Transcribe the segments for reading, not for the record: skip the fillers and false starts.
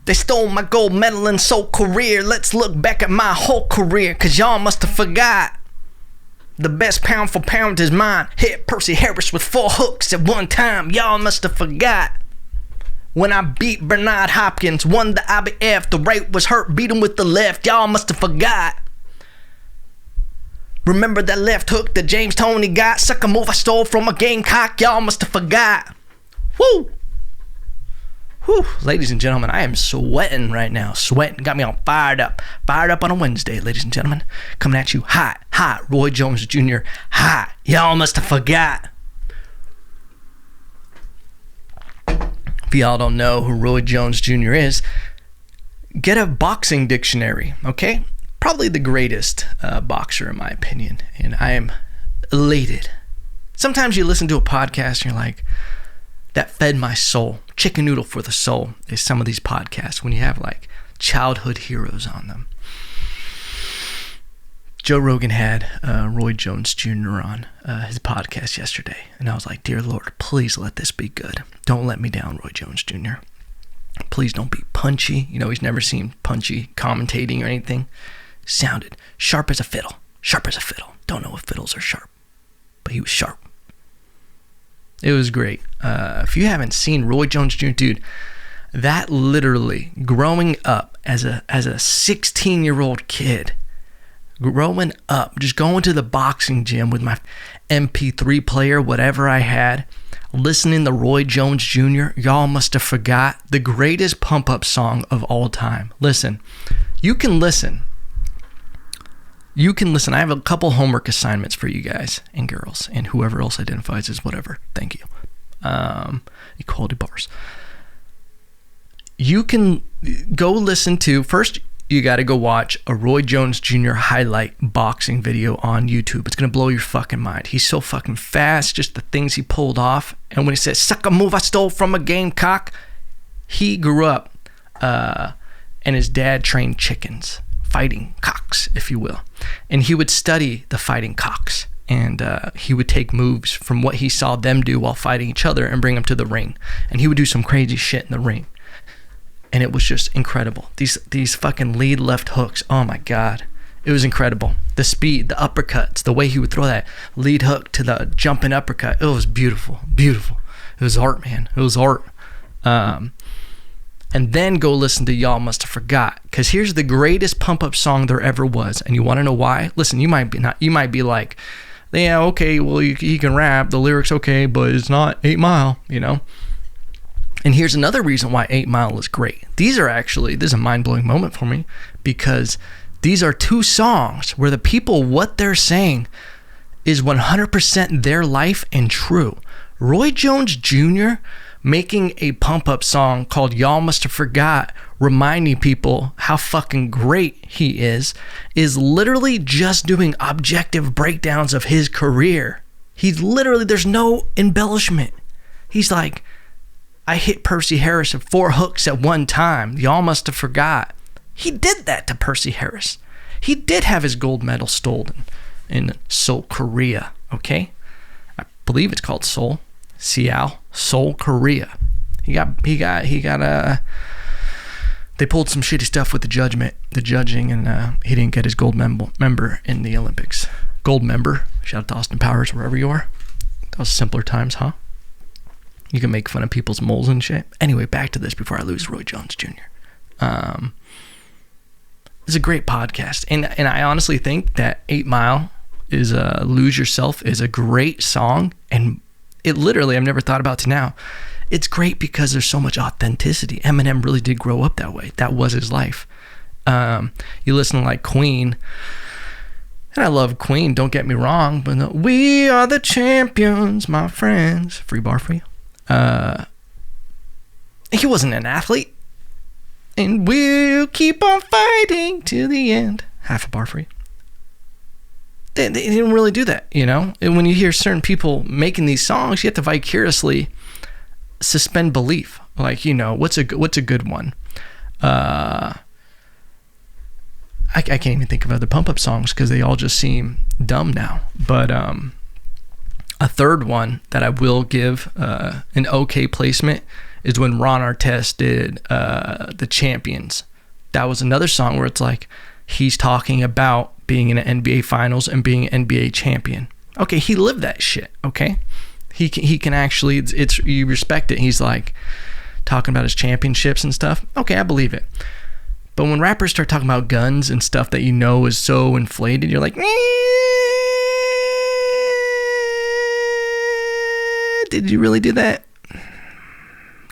They stole my gold medal in Soul career. Let's look back at my whole career, cause y'all must have forgot. The best pound for pound is mine. Hit Percy Harris with 4 hooks at one time. Y'all must have forgot. When I beat Bernard Hopkins, won the IBF. The right was hurt, beat him with the left. Y'all must have forgot. Remember that left hook that James Toney got? Sucker move I stole from a Gamecock. Y'all must have forgot. Woo! Whew, ladies and gentlemen, I am sweating right now. Sweating, got me all fired up. Fired up on a Wednesday, ladies and gentlemen. Coming at you hot, hot. Roy Jones Jr., hot. Y'all must have forgot. If y'all don't know who Roy Jones Jr. is, get a boxing dictionary, okay? Probably the greatest boxer in my opinion, and I am elated. Sometimes you listen to a podcast and you're like, that fed my soul. Chicken noodle for the soul is some of these podcasts when you have like childhood heroes on them. Joe Rogan had Roy Jones Jr. on his podcast yesterday, and I was like, dear Lord, please let this be good. Don't let me down, Roy Jones Jr. Please don't be punchy. You know, he's never seen punchy commentating or anything. Sounded sharp as a fiddle. Sharp as a fiddle. Don't know if fiddles are sharp, but he was sharp. It was great. If you haven't seen Roy Jones Jr., dude, that literally growing up as a 16-year-old kid, growing up, just going to the boxing gym with my MP3 player, whatever I had, listening to Roy Jones Jr., y'all must have forgot the greatest pump-up song of all time. Listen. You can listen. I have a couple homework assignments for you guys and girls and whoever else identifies as whatever. Thank you. Equality bars. You can go listen to, first you got to go watch a Roy Jones Jr. highlight boxing video on YouTube. It's going to blow your fucking mind. He's so fucking fast, just the things he pulled off. And when he says, suck a move I stole from a Gamecock, he grew up and his dad trained chickens. Fighting cocks, if you will. And he would study the fighting cocks, and he would take moves from what he saw them do while fighting each other and bring them to the ring. And he would do some crazy shit in the ring. And it was just incredible. These fucking lead left hooks, oh my God. It was incredible. The speed, the uppercuts, the way he would throw that lead hook to the jumping uppercut. It was beautiful, beautiful. It was art, man. It was art. And then go listen to Y'all Must Have Forgot, because here's the greatest pump-up song there ever was. And you want to know why? Listen, you might be like, yeah, okay, well, he can rap, the lyrics okay, but it's not 8 Mile, you know? And here's another reason why 8 Mile is great. This is a mind-blowing moment for me, because these are 2 songs where the people, what they're saying is 100% their life and true. Roy Jones Jr. making a pump-up song called Y'all Must Have Forgot, reminding people how fucking great he is literally just doing objective breakdowns of his career. He's literally, there's no embellishment. He's like, I hit Percy Harris with 4 hooks at one time. Y'all must have forgot. He did that to Percy Harris. He did have his gold medal stolen in Seoul, Korea, okay? I believe it's called Seoul. Seoul, Korea. He got they pulled some shitty stuff with the judging, and he didn't get his gold member in the Olympics. Gold member. Shout out to Austin Powers, wherever you are. That was simpler times, huh? You can make fun of people's moles and shit. Anyway, back to this before I lose Roy Jones Jr. It's a great podcast, and I honestly think that 8 Mile is Lose Yourself is a great song, and it literally, I've never thought about to now. It's great because there's so much authenticity. Eminem really did grow up that way. That was his life. You listen to like Queen, and I love Queen, don't get me wrong, but we are the champions, my friends. Free bar for you. He wasn't an athlete. And we'll keep on fighting to the end. Half a bar for you. They didn't really do that, you know? And when you hear certain people making these songs, you have to vicariously suspend belief. Like, you know, what's a good one? I can't even think of other pump-up songs because they all just seem dumb now. But a third one that I will give an okay placement is when Ron Artest did The Champions. That was another song where it's like he's talking about being in an NBA Finals and being an NBA champion. Okay, he lived that shit, okay? He can actually, it's you respect it. He's like talking about his championships and stuff. Okay, I believe it. But when rappers start talking about guns and stuff that you know is so inflated, you're like, did you really do that?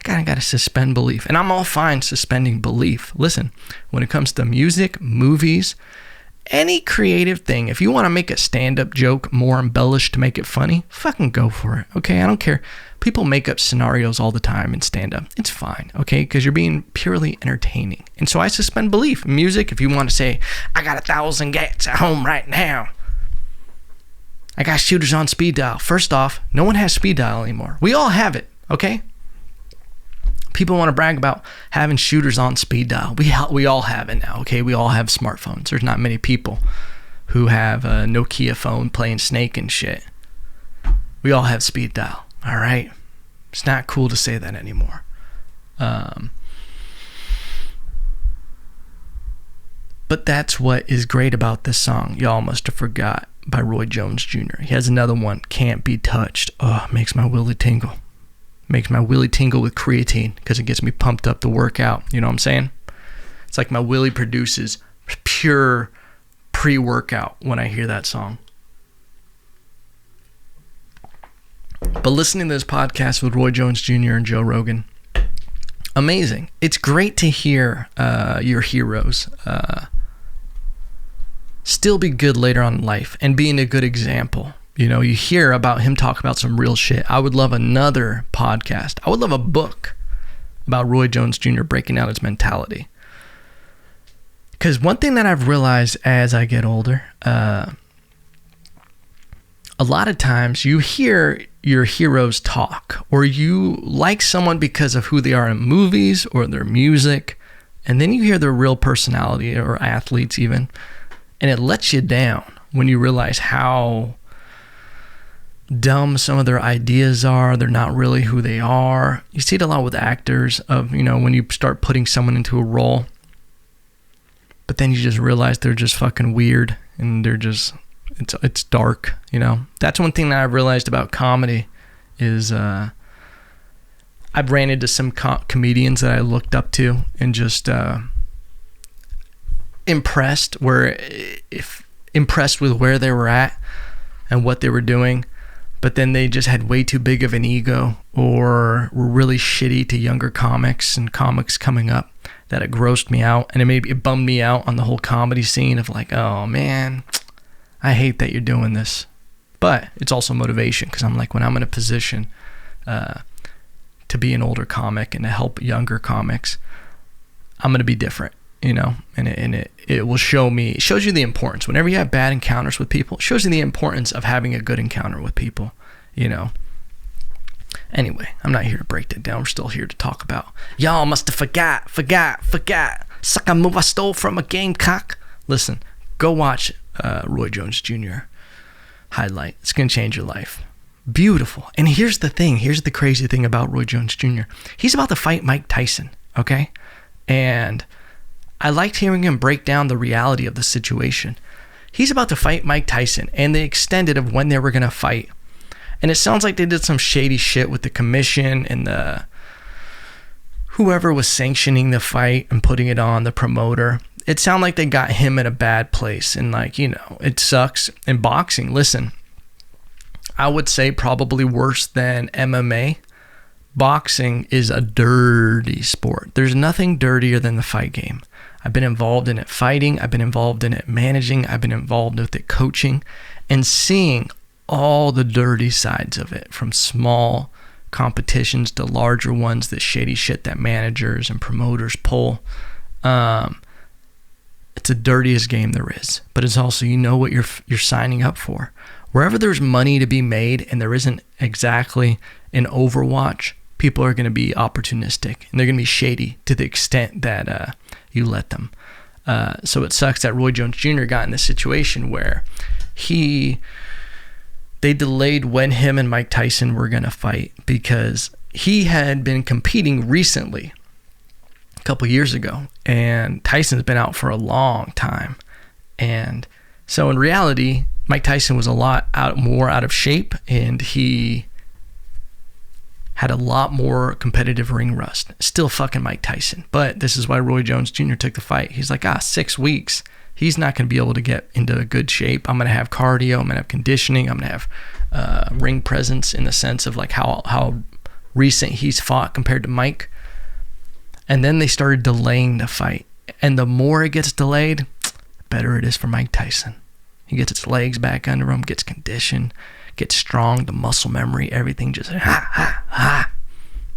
Gotta suspend belief. And I'm all fine suspending belief. Listen, when it comes to music, movies, any creative thing, if you want to make a stand-up joke more embellished to make it funny, fucking go for it, okay? I don't care. People make up scenarios all the time in stand-up. It's fine, okay? Because you're being purely entertaining. And so I suspend belief. Music, if you want to say, I got 1,000 gats at home right now. I got shooters on speed dial. First off, no one has speed dial anymore. We all have it, okay? People want to brag about having shooters on speed dial. We all have it now, okay? We all have smartphones. There's not many people who have a Nokia phone playing Snake and shit. We all have speed dial, all right? It's not cool to say that anymore. But that's what is great about this song, Y'all Must Have Forgot, by Roy Jones Jr. He has another one, Can't Be Touched. Oh, makes my willy tingle. Makes my willy tingle with creatine because it gets me pumped up to work out. You know what I'm saying? It's like my willy produces pure pre-workout when I hear that song. But listening to this podcast with Roy Jones Jr. and Joe Rogan, amazing. It's great to hear your heroes still be good later on in life and being a good example. You know, you hear about him talk about some real shit. I would love another podcast. I would love a book about Roy Jones Jr. breaking down his mentality. Because one thing that I've realized as I get older, a lot of times you hear your heroes talk, or you like someone because of who they are in movies or their music, and then you hear their real personality, or athletes even, and it lets you down when you realize how dumb some of their ideas are. They're not really who they are. You see it a lot with actors of, you know, when you start putting someone into a role, but then you just realize they're just fucking weird and they're just, it's dark, you know. That's one thing that I've realized about comedy is I've ran into some comedians that I looked up to and just impressed with where they were at and what they were doing. But then they just had way too big of an ego, or were really shitty to younger comics and comics coming up, that it grossed me out. And it bummed me out on the whole comedy scene of like, oh man, I hate that you're doing this. But it's also motivation, because I'm like, when I'm in a position to be an older comic and to help younger comics, I'm going to be different, you know, and it will show me, it shows you the importance. Whenever you have bad encounters with people, it shows you the importance of having a good encounter with people, you know. Anyway, I'm not here to break that down. We're still here to talk about y'all must have forgot. Suck a move I stole from a gamecock. Listen, go watch Roy Jones Jr. highlight. It's going to change your life. Beautiful. And here's the thing. Here's the crazy thing about Roy Jones Jr. He's about to fight Mike Tyson, okay? And I liked hearing him break down the reality of the situation. He's about to fight Mike Tyson, and they extended of when they were going to fight. And it sounds like they did some shady shit with the commission and the whoever was sanctioning the fight and putting it on, the promoter. It sounded like they got him in a bad place. And like, you know, it sucks. In boxing, listen, I would say probably worse than MMA. Boxing is a dirty sport. There's nothing dirtier than the fight game. I've been involved in it fighting. I've been involved in it managing. I've been involved with it coaching, and seeing all the dirty sides of it, from small competitions to larger ones, the shady shit that managers and promoters pull. It's the dirtiest game there is, but it's also, you know what you're signing up for. Wherever there's money to be made and there isn't exactly an Overwatch, people are going to be opportunistic, and they're going to be shady to the extent that you let them. So it sucks that Roy Jones Jr. got in this situation where they delayed when him and Mike Tyson were going to fight, because he had been competing recently, a couple years ago, and Tyson's been out for a long time. And so in reality, Mike Tyson was a lot more out of shape, and he had a lot more competitive ring rust. Still fucking Mike Tyson. But this is why Roy Jones Jr. took the fight. He's like, 6 weeks. He's not going to be able to get into a good shape. I'm going to have cardio. I'm going to have conditioning. I'm going to have ring presence in the sense of like how recent he's fought compared to Mike. And then they started delaying the fight. And the more it gets delayed, the better it is for Mike Tyson. He gets his legs back under him, gets conditioned, gets strong, the muscle memory, everything just ha.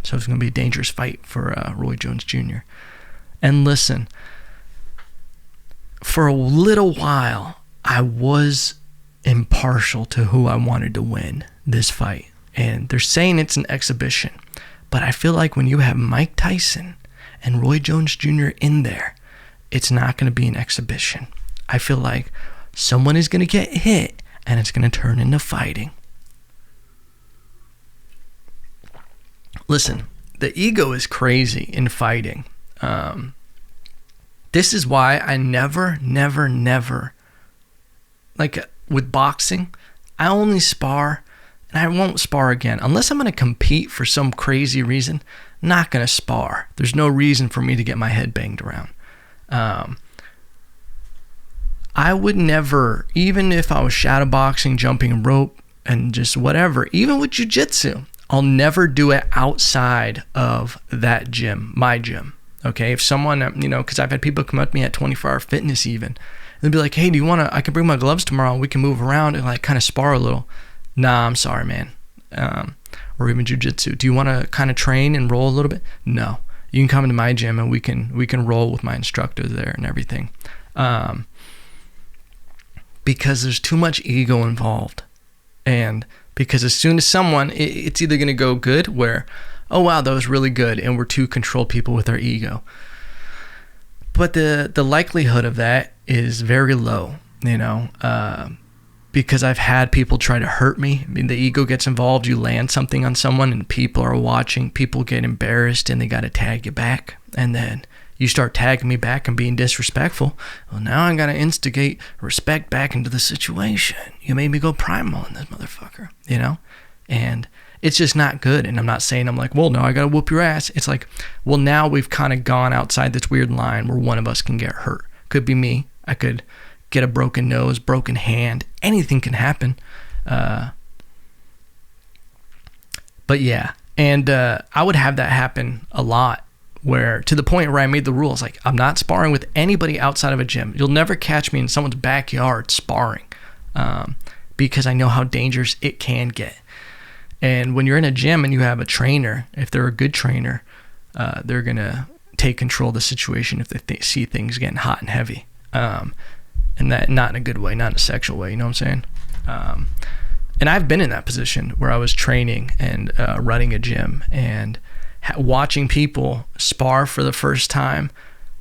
So it's going to be a dangerous fight for Roy Jones Jr. And listen, for a little while, I was impartial to who I wanted to win this fight. And they're saying it's an exhibition. But I feel like when you have Mike Tyson and Roy Jones Jr. in there, it's not going to be an exhibition. I feel like someone is going to get hit and it's going to turn into fighting. Listen, the ego is crazy in fighting. This is why I never, like with boxing, I only spar, and I won't spar again. Unless I'm going to compete for some crazy reason, not going to spar. There's no reason for me to get my head banged around. I would never, even if I was shadow boxing, jumping rope, and just whatever, even with jiu-jitsu, I'll never do it outside of that gym, my gym. Okay, if someone, because I've had people come up to me at 24-hour fitness even, and they'll be like, hey, do you want to, I can bring my gloves tomorrow and we can move around and like kind of spar a little. Nah, I'm sorry, man. Or even jiu-jitsu. Do you want to kind of train and roll a little bit? No. You can come into my gym and we can roll with my instructor there and everything. Because there's too much ego involved. And because as soon as someone, it's either going to go good where, oh wow, that was really good, and we're too controlled people with our ego. But the likelihood of that is very low, because I've had people try to hurt me. I mean, the ego gets involved, you land something on someone and people are watching, people get embarrassed and they got to tag you back. And then you start tagging me back and being disrespectful. Well, now I got to instigate respect back into the situation. You made me go primal on this motherfucker, And it's just not good. And I'm not saying I'm like, well, no, I got to whoop your ass. It's like, well, now we've kind of gone outside this weird line where one of us can get hurt. Could be me. I could get a broken nose, broken hand. Anything can happen. But yeah. And I would have that happen a lot. Where to the point where I made the rules, like I'm not sparring with anybody outside of a gym. You'll never catch me in someone's backyard sparring, because I know how dangerous it can get. And when you're in a gym and you have a trainer, if they're a good trainer, they're gonna take control of the situation if they see things getting hot and heavy, and that not in a good way, not in a sexual way. You know what I'm saying? And I've been in that position where I was training and running a gym and watching people spar for the first time,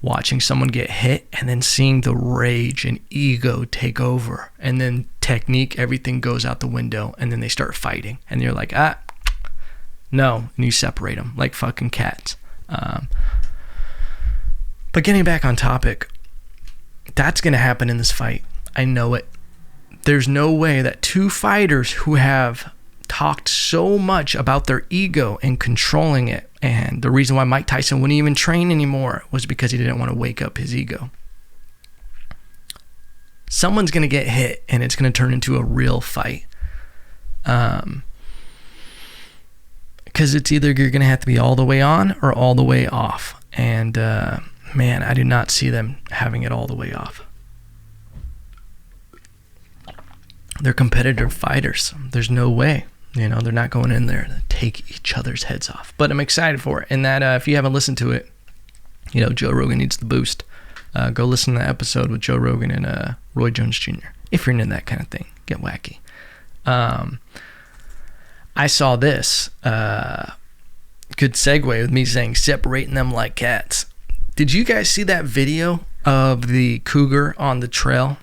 watching someone get hit, and then seeing the rage and ego take over, and then technique, everything goes out the window, and then they start fighting, and you're like, no, and you separate them like fucking cats. But getting back on topic, that's gonna happen in this fight. I know it. There's no way that two fighters who have talked so much about their ego and controlling it, and the reason why Mike Tyson wouldn't even train anymore was because he didn't want to wake up his ego. Someone's going to get hit and it's going to turn into a real fight. Because it's either you're going to have to be all the way on or all the way off. And man, I do not see them having it all the way off. They're competitive fighters. There's no way. They're not going in there to take each other's heads off. But I'm excited for it. And that if you haven't listened to it, Joe Rogan needs the boost. Go listen to that episode with Joe Rogan and Roy Jones Jr. If you're into that kind of thing, get wacky. I saw this. Good segue with me saying separating them like cats. Did you guys see that video of the cougar on the trail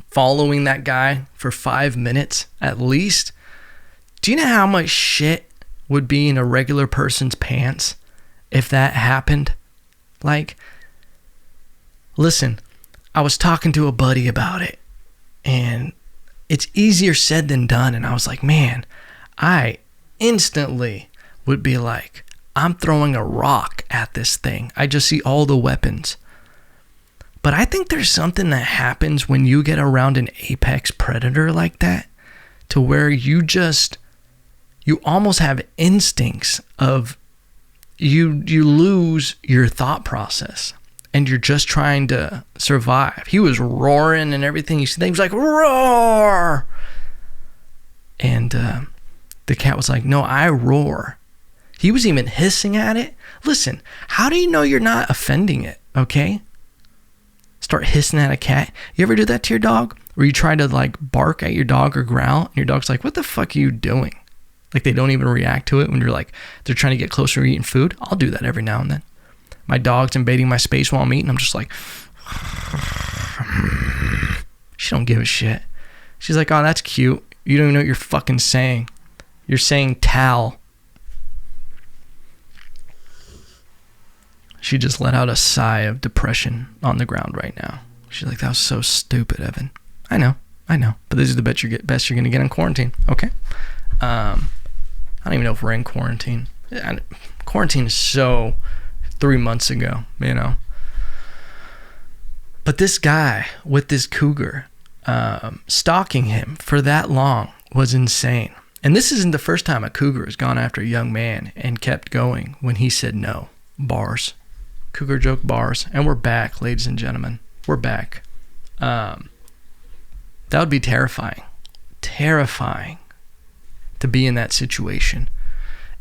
following that guy for 5 minutes at least? Do you know how much shit would be in a regular person's pants if that happened. Like, listen, I was talking to a buddy about it, and it's easier said than done. And I was like, man, I instantly would be like, I'm throwing a rock at this thing. I just see all the weapons. But I think there's something that happens when you get around an apex predator like that, to where you almost have instincts of, you lose your thought process and you're just trying to survive. He was roaring and everything. He was like, roar. And the cat was like, no, I roar. He was even hissing at it. Listen, how do you know you're not offending it? Okay. Start hissing at a cat. You ever do that to your dog? Where you try to like bark at your dog or growl, and your dog's like, what the fuck are you doing? Like, they don't even react to it when you're like, they're trying to get closer to eating food. I'll do that every now and then. My dog's invading my space while I'm eating. I'm just like, she don't give a shit. She's like, oh, that's cute. You don't even know what you're fucking saying. You're saying towel. She just let out a sigh of depression on the ground right now. She's like, that was so stupid, Evan. I know. But this is the best you're going to get in quarantine. Okay. I don't even know if we're in quarantine. Quarantine is so 3 months ago, you know. But this guy with this cougar, stalking him for that long was insane. And this isn't the first time a cougar has gone after a young man and kept going when he said no. Bars. Cougar joke bars. And we're back, ladies and gentlemen. We're back. That would be terrifying. Terrifying to be in that situation.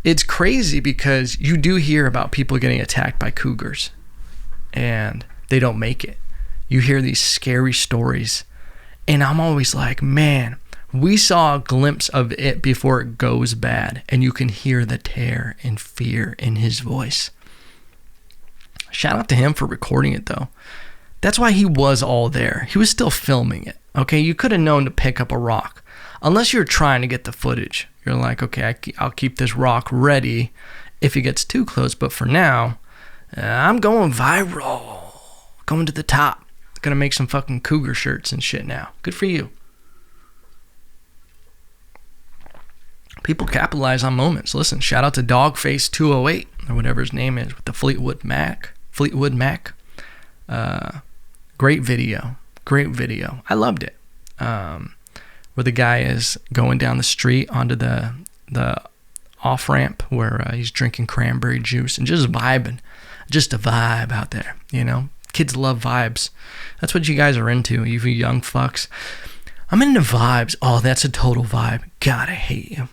It's crazy because you do hear about people getting attacked by cougars and they don't make it. You hear these scary stories, and I'm always like, man, we saw a glimpse of it before it goes bad, and you can hear the terror and fear in his voice. Shout out to him for recording it, though. That's why he was all there. He was still filming it, okay? You could have known to pick up a rock. Unless you're trying to get the footage. You're like, okay, I'll keep this rock ready if it gets too close. But for now, I'm going viral. Going to the top. Gonna make some fucking cougar shirts and shit now. Good for you. People capitalize on moments. Listen, shout out to Dogface208 or whatever his name is with the Fleetwood Mac. Great video. I loved it. Where the guy is going down the street onto the off-ramp where he's drinking cranberry juice and just vibing. Just a vibe out there, you know? Kids love vibes. That's what you guys are into, you young fucks. I'm into vibes. Oh, that's a total vibe. God, I hate you.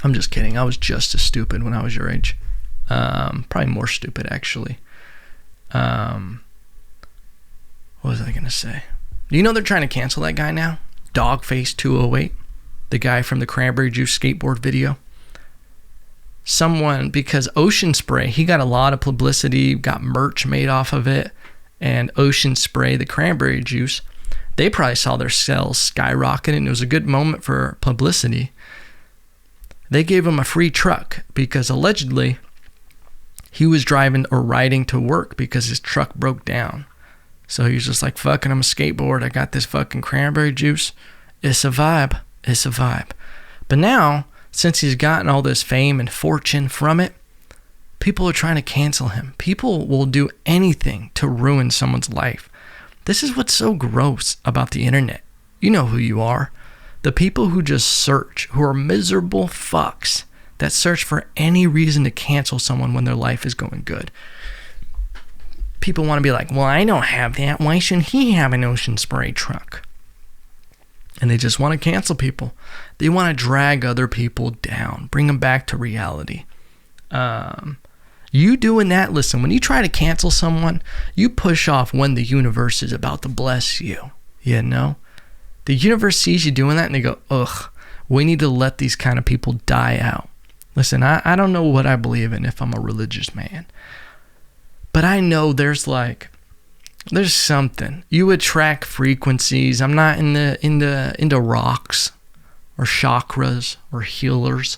I'm just kidding. I was just as stupid when I was your age. Probably more stupid, actually. What was I going to say? Do you know they're trying to cancel that guy now? Dogface208, the guy from the cranberry juice skateboard video. Someone, because Ocean Spray, he got a lot of publicity, got merch made off of it, and Ocean Spray, the cranberry juice, they probably saw their sales skyrocket, and it was a good moment for publicity. They gave him a free truck because allegedly he was driving or riding to work because his truck broke down. So he was just like, fucking, I'm a skateboard. I got this fucking cranberry juice. It's a vibe. But now, since he's gotten all this fame and fortune from it, people are trying to cancel him. People will do anything to ruin someone's life. This is what's so gross about the internet. You know who you are. The people who just search, who are miserable fucks that search for any reason to cancel someone when their life is going good. People want to be like, well, I don't have that. Why shouldn't he have an Ocean Spray truck? And they just want to cancel people. They want to drag other people down, bring them back to reality. You doing that, listen, when you try to cancel someone, you push off when the universe is about to bless you. You know? The universe sees you doing that and they go, ugh, we need to let these kind of people die out. Listen, I don't know what I believe in if I'm a religious man. But I know there's something. You attract frequencies. I'm not into rocks or chakras or healers.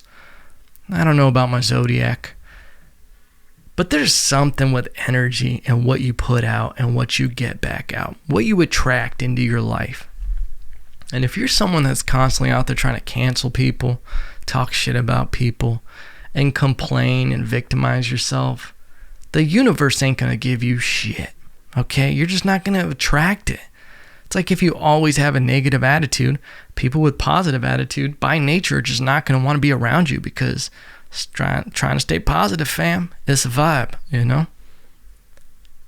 I don't know about my zodiac, but there's something with energy and what you put out and what you get back out, what you attract into your life. And if you're someone that's constantly out there trying to cancel people, talk shit about people, and complain and victimize yourself, the universe ain't going to give you shit, okay? You're just not going to attract it. It's like if you always have a negative attitude, people with positive attitude by nature are just not going to want to be around you because trying to stay positive, fam. It's a vibe, you know?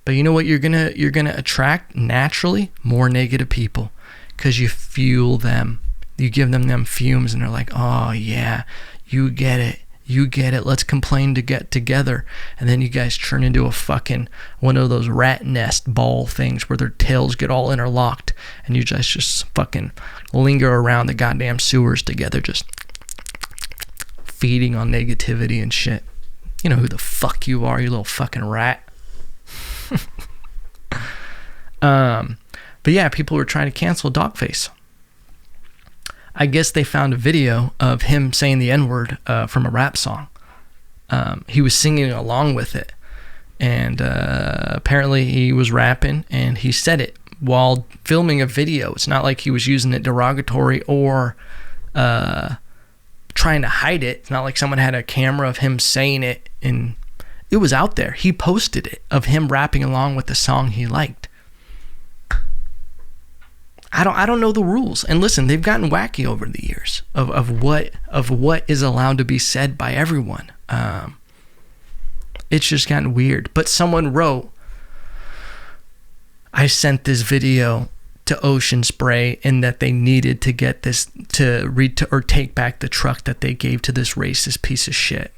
But you know what you're gonna attract naturally? More negative people, because you fuel them. You give them fumes and they're like, oh yeah, you get it. You get it. Let's complain to get together. And then you guys turn into a fucking one of those rat nest ball things where their tails get all interlocked and you guys just fucking linger around the goddamn sewers together, just feeding on negativity and shit. You know who the fuck you are, you little fucking rat. But yeah, people were trying to cancel Dogface. I guess they found a video of him saying the N-word from a rap song. He was singing along with it. And apparently he was rapping and he said it while filming a video. It's not like he was using it derogatory or trying to hide it. It's not like someone had a camera of him saying it and it was out there. He posted it of him rapping along with the song he liked. I don't know the rules. And listen, they've gotten wacky over the years of what is allowed to be said by everyone. It's just gotten weird. But someone wrote, I sent this video to Ocean Spray and that they needed to get this or take back the truck that they gave to this racist piece of shit.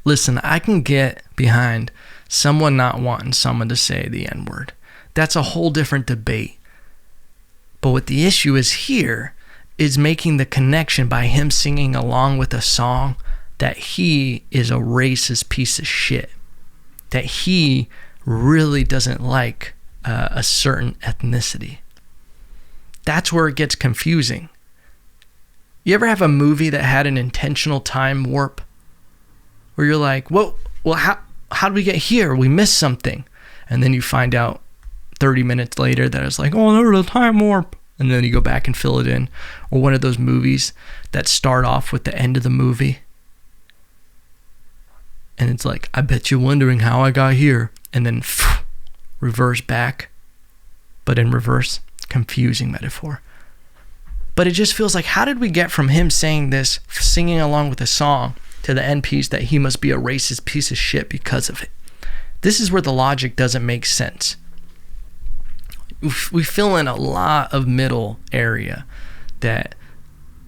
Listen, I can get behind someone not wanting someone to say the N-word. That's a whole different debate. But what the issue is here is making the connection by him singing along with a song that he is a racist piece of shit. That he really doesn't like a certain ethnicity. That's where it gets confusing. You ever have a movie that had an intentional time warp? Where you're like, whoa, well, how did we get here? We missed something. And then you find out 30 minutes later that it's like, oh, there was a time warp. And then you go back and fill it in. Or one of those movies that start off with the end of the movie. And it's like, I bet you're wondering how I got here. And then reverse back. But in reverse. Confusing metaphor. But it just feels like, how did we get from him saying this, singing along with a song, to the end piece that he must be a racist piece of shit because of it? This is where the logic doesn't make sense. We fill in a lot of middle area that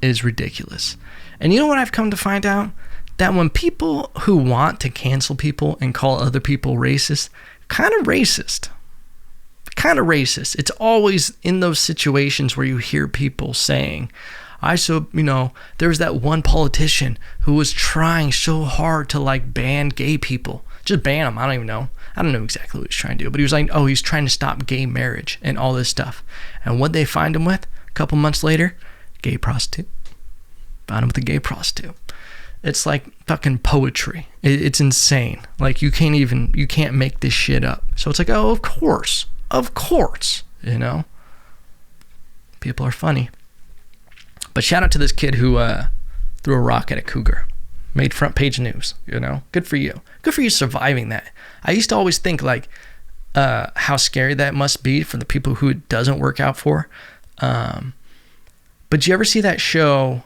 is ridiculous. And you know what I've come to find out? That when people who want to cancel people and call other people racist, kind of racist. It's always in those situations where you hear people saying, there's that one politician who was trying so hard to like ban gay people. Just ban them. I don't even know. I don't know exactly what he's trying to do, but he was like, he's trying to stop gay marriage and all this stuff. And what they find him with a couple months later, gay prostitute. Found him with a gay prostitute. It's like fucking poetry. It's insane. Like you can't make this shit up. So it's like, oh, of course, you know, people are funny. But shout out to this kid who threw a rock at a cougar. Made front page news, you know? Good for you. Good for you surviving that. I used to always think like how scary that must be for the people who it doesn't work out for. But you ever see that show?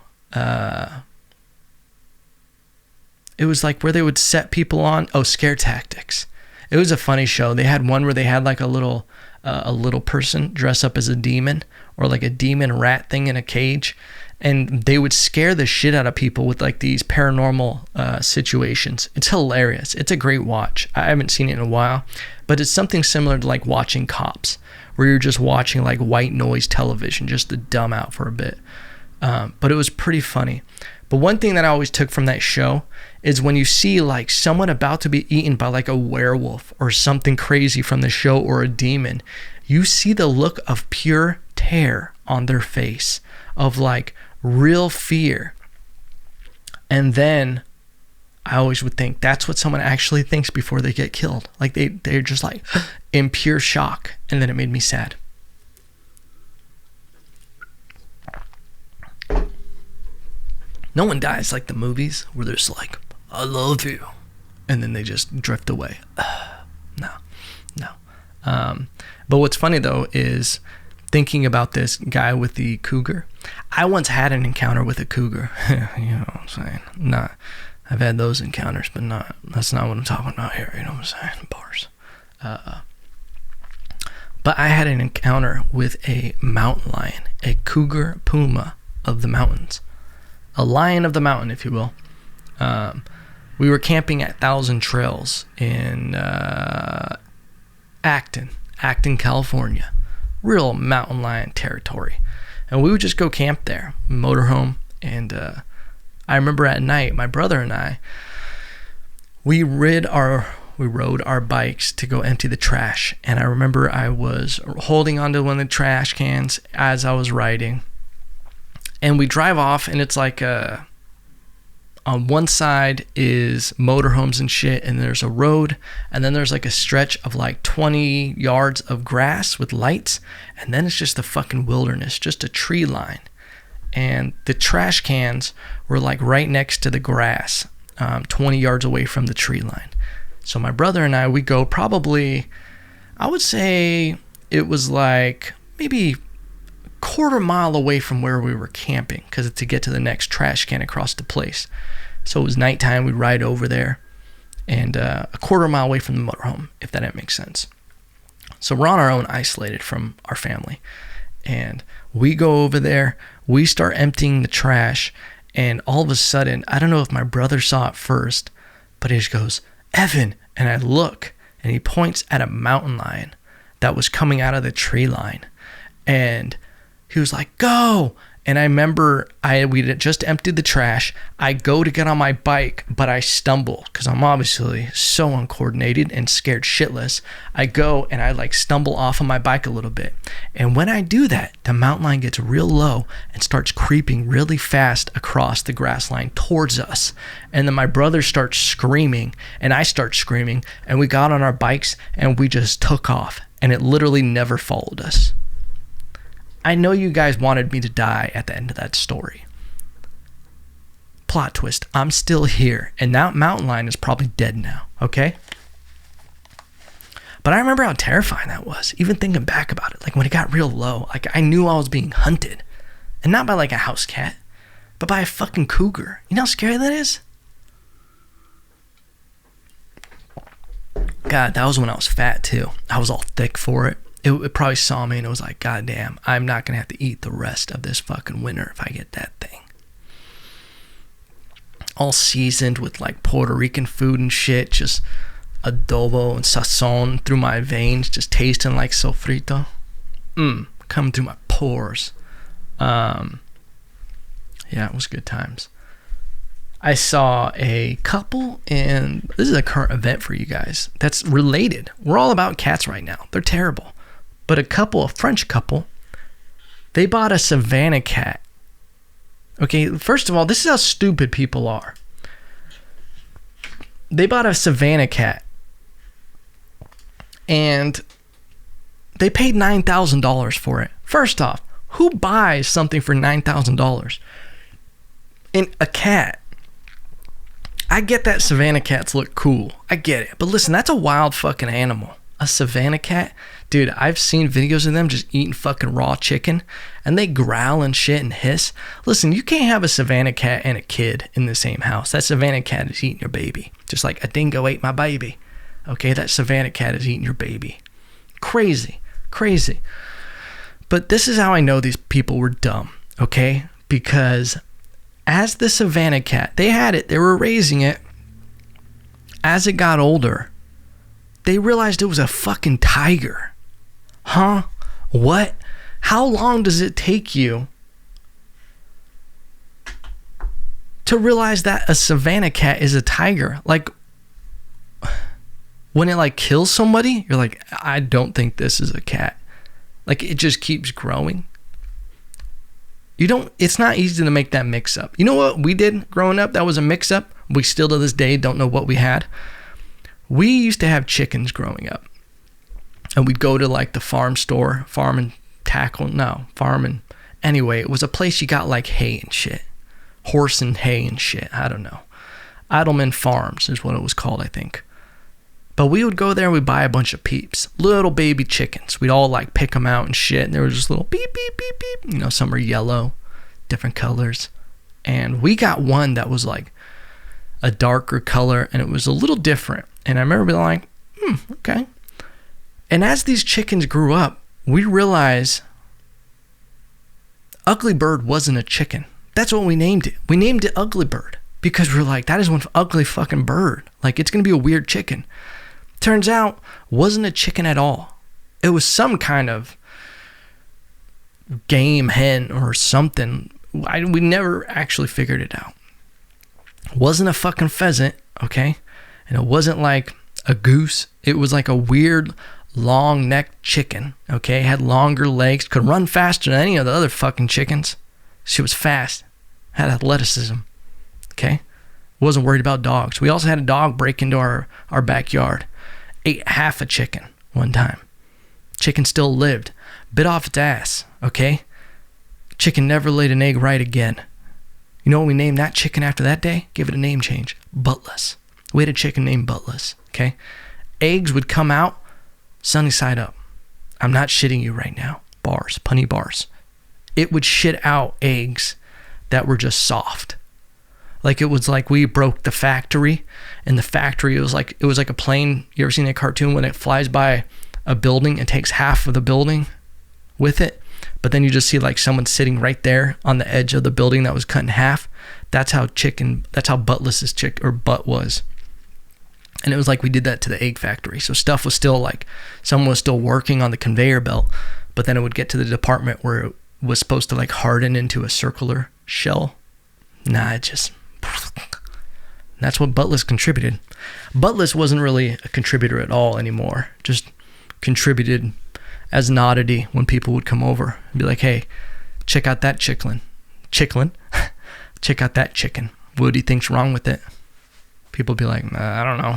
It was like where they would set people on. Oh, Scare Tactics. It was a funny show. They had one where they had like a little person dress up as a demon or like a demon rat thing in a cage. And they would scare the shit out of people with like these paranormal situations. It's hilarious. It's a great watch. I haven't seen it in a while, but it's something similar to like watching Cops, where you're just watching like white noise television just to dumb out for a bit. But it was pretty funny. But one thing that I always took from that show is when you see like someone about to be eaten by like a werewolf or something crazy from the show or a demon, you see the look of pure terror on their face of like, real fear. And then I always would think that's what someone actually thinks before they get killed. Like they're just like in pure shock. And then it made me sad. No one dies like the movies where they're just like, I love you. And then they just drift away. No. But what's funny though is thinking about this guy with the cougar. I once had an encounter with a cougar. You know what I'm saying? Not, I've had those encounters, but that's not what I'm talking about here. You know what I'm saying? Bars. But I had an encounter with a mountain lion, a cougar puma of the mountains. A lion of the mountain, if you will. We were camping at Thousand Trails in Acton, California. Real mountain lion territory. And we would just go camp there, motorhome. And I remember at night, my brother and I, we rode our bikes to go empty the trash. And I remember I was holding onto one of the trash cans as I was riding. And we drive off, and it's like on one side is motorhomes and shit, and there's a road, and then there's like a stretch of like 20 yards of grass with lights, and then it's just the fucking wilderness, just a tree line. And the trash cans were like right next to the grass, 20 yards away from the tree line. So my brother and I, we go probably, I would say it was like maybe quarter mile away from where we were camping, because to get to the next trash can across the place. So it was nighttime, we'd ride over there, and a quarter mile away from the motorhome, if that makes sense. So we're on our own, isolated from our family, and we go over there, we start emptying the trash, and all of a sudden, I don't know if my brother saw it first, but he just goes, Evan, and I look, and he points at a mountain lion that was coming out of the tree line, and he was like, go. And I remember we had just emptied the trash. I go to get on my bike, but I stumble because I'm obviously so uncoordinated and scared shitless. I go and I like stumble off of my bike a little bit. And when I do that, the mountain lion gets real low and starts creeping really fast across the grass line towards us. And then my brother starts screaming and I start screaming, and we got on our bikes and we just took off, and it literally never followed us. I know you guys wanted me to die at the end of that story. Plot twist, I'm still here, and that mountain lion is probably dead now, okay? But I remember how terrifying that was, even thinking back about it. Like when it got real low, like I knew I was being hunted. And not by like a house cat, but by a fucking cougar. You know how scary that is? God, that was when I was fat too. I was all thick for it. It probably saw me and it was like, God damn, I'm not going to have to eat the rest of this fucking winter if I get that thing. All seasoned with like Puerto Rican food and shit, just adobo and sazon through my veins, just tasting like sofrito. Coming through my pores. Yeah, it was good times. I saw a couple, and this is a current event for you guys that's related. We're all about cats right now. They're terrible. But a French couple, they bought a Savanah cat. Okay, first of all, this is how stupid people are. They bought a Savanah cat, and they paid $9,000 for it. First off, who buys something for $9,000? And a cat. I get that Savanah cats look cool. I get it. But listen, that's a wild fucking animal. A Savanah cat? Dude, I've seen videos of them just eating fucking raw chicken, and they growl and shit and hiss. Listen, you can't have a Savanah cat and a kid in the same house. That Savanah cat is eating your baby. Just like a dingo ate my baby. Okay, that Savanah cat is eating your baby. Crazy. But this is how I know these people were dumb, okay? Because as the Savanah cat, they had it, they were raising it. As it got older, they realized it was a fucking tiger. Huh? What? How long does it take you to realize that a Savanah cat is a tiger? Like, when it like kills somebody, you're like, I don't think this is a cat. Like, it just keeps growing. It's not easy to make that mix up. You know what we did growing up that was a mix up? We still to this day don't know what we had. We used to have chickens growing up. And we'd go to like the farm store, anyway, it was a place you got like hay and shit. Horse and hay and shit. I don't know. Idleman Farms is what it was called, I think. But we would go there and we'd buy a bunch of peeps. Little baby chickens. We'd all like pick them out and shit. And there was just little beep, beep, beep, beep. You know, some are yellow, different colors. And we got one that was like a darker color and it was a little different. And I remember being like, okay. And as these chickens grew up, we realized Ugly Bird wasn't a chicken. That's what we named it. We named it Ugly Bird because we're like, that is one ugly fucking bird. Like, it's going to be a weird chicken. Turns out, wasn't a chicken at all. It was some kind of game hen or something. We never actually figured it out. Wasn't a fucking pheasant, okay? And it wasn't like a goose. It was like a weird long-necked chicken, okay? Had longer legs, could run faster than any of the other fucking chickens. She was fast, had athleticism, okay? Wasn't worried about dogs. We also had a dog break into our backyard. Ate half a chicken one time. Chicken still lived. Bit off its ass, okay? Chicken never laid an egg right again. You know what we named that chicken after that day? Give it a name change. Buttless. We had a chicken named Buttless, okay? Eggs would come out sunny side up. I'm not shitting you right now. Bars, punny bars. It would shit out eggs that were just soft. Like it was like we broke the factory, and the factory it was like a plane. You ever seen that cartoon when it flies by a building and takes half of the building with it? But then you just see like someone sitting right there on the edge of the building that was cut in half. That's how Buttless's butt was. And it was like we did that to the egg factory. So stuff was still like, someone was still working on the conveyor belt, but then it would get to the department where it was supposed to like harden into a circular shell. That's what Buttless contributed. Buttless wasn't really a contributor at all anymore. Just contributed as an oddity when people would come over and be like, hey, check out that chicken. Check out that chicken. What do you think's wrong with it? People would be like, I don't know.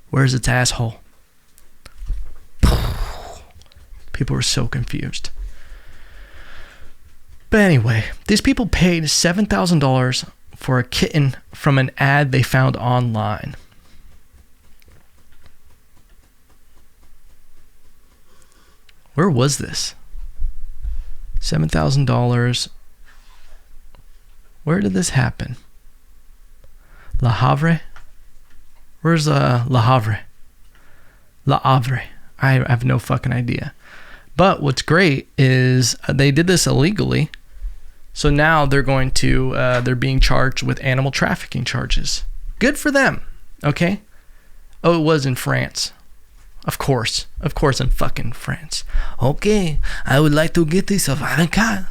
Where's its asshole? People were so confused. But anyway, these people paid $7,000 for a kitten from an ad they found online. Where was this? $7,000. Where did this happen? La Havre? Where's La Havre? La Havre. I have no fucking idea. But what's great is they did this illegally. So now they're being charged with animal trafficking charges. Good for them. Okay? Oh, it was in France. Of course in fucking France. Okay, I would like to get this Savanah Cat.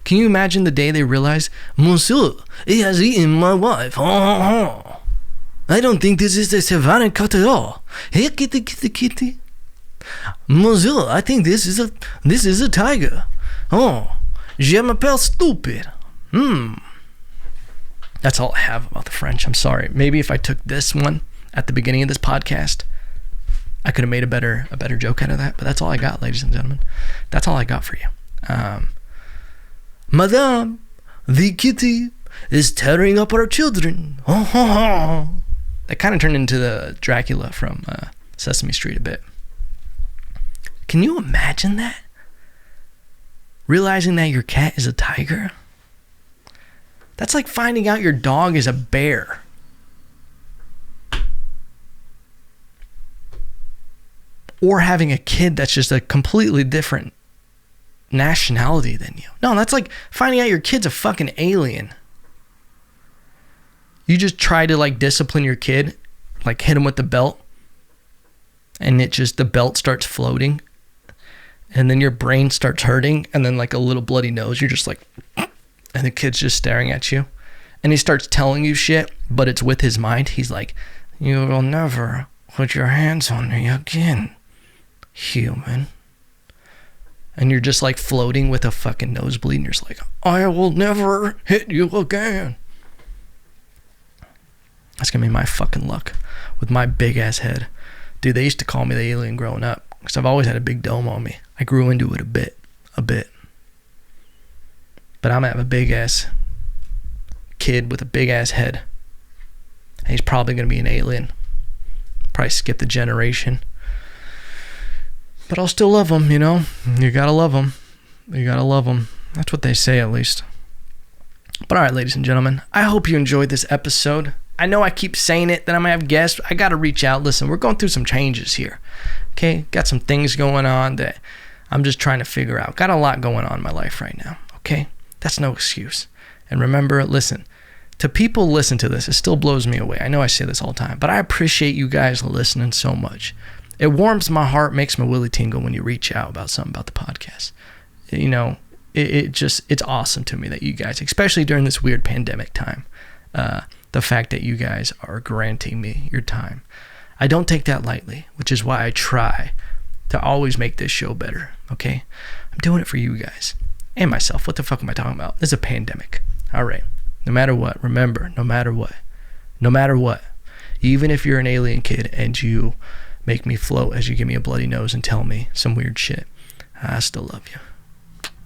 Can you imagine the day they realize, Monsieur, he has eaten my wife. I don't think this is a Savanah Cat at all. Hey, kitty. Monsieur, I think this is a tiger. Oh, je m'appelle stupid. That's all I have about the French. I'm sorry. Maybe if I took this one at the beginning of this podcast, I could have made a better joke out of that. But that's all I got, ladies and gentlemen. That's all I got for you. Madame, the kitty is tearing up our children. That kind of turned into the Dracula from Sesame Street a bit. Can you imagine that? Realizing that your cat is a tiger? That's like finding out your dog is a bear. Or having a kid that's just a completely different nationality than you. No, that's like finding out your kid's a fucking alien. You just try to like discipline your kid, like hit him with the belt, and the belt starts floating, and then your brain starts hurting, and then like a little bloody nose, you're just like, and the kid's just staring at you, and he starts telling you shit, but it's with his mind. He's like, you will never put your hands on me again, human. and you're just like floating with a fucking nosebleed, and you're just like, I will never hit you again. That's gonna be my fucking luck with my big ass head. Dude, they used to call me the alien growing up because I've always had a big dome on me. I grew into it a bit. But I'm gonna have a big ass kid with a big ass head. And he's probably gonna be an alien. Probably skip the generation. But I'll still love him, you know? You gotta love him. You gotta love him. That's what they say, at least. But alright, ladies and gentlemen, I hope you enjoyed this episode. I know I keep saying it, that I'm going to have guests. I got to reach out. Listen, we're going through some changes here. Okay? Got some things going on that I'm just trying to figure out. Got a lot going on in my life right now. Okay? That's no excuse. And remember, listen, to people listen to this, it still blows me away. I know I say this all the time, but I appreciate you guys listening so much. It warms my heart, makes my willy tingle when you reach out about something about the podcast. You know, it's awesome to me that you guys, especially during this weird pandemic time, the fact that you guys are granting me your time. I don't take that lightly, which is why I try to always make this show better, okay? I'm doing it for you guys and myself. What the fuck am I talking about? This is a pandemic. All right. No matter what, remember, no matter what, even if you're an alien kid and you make me float as you give me a bloody nose and tell me some weird shit, I still love you.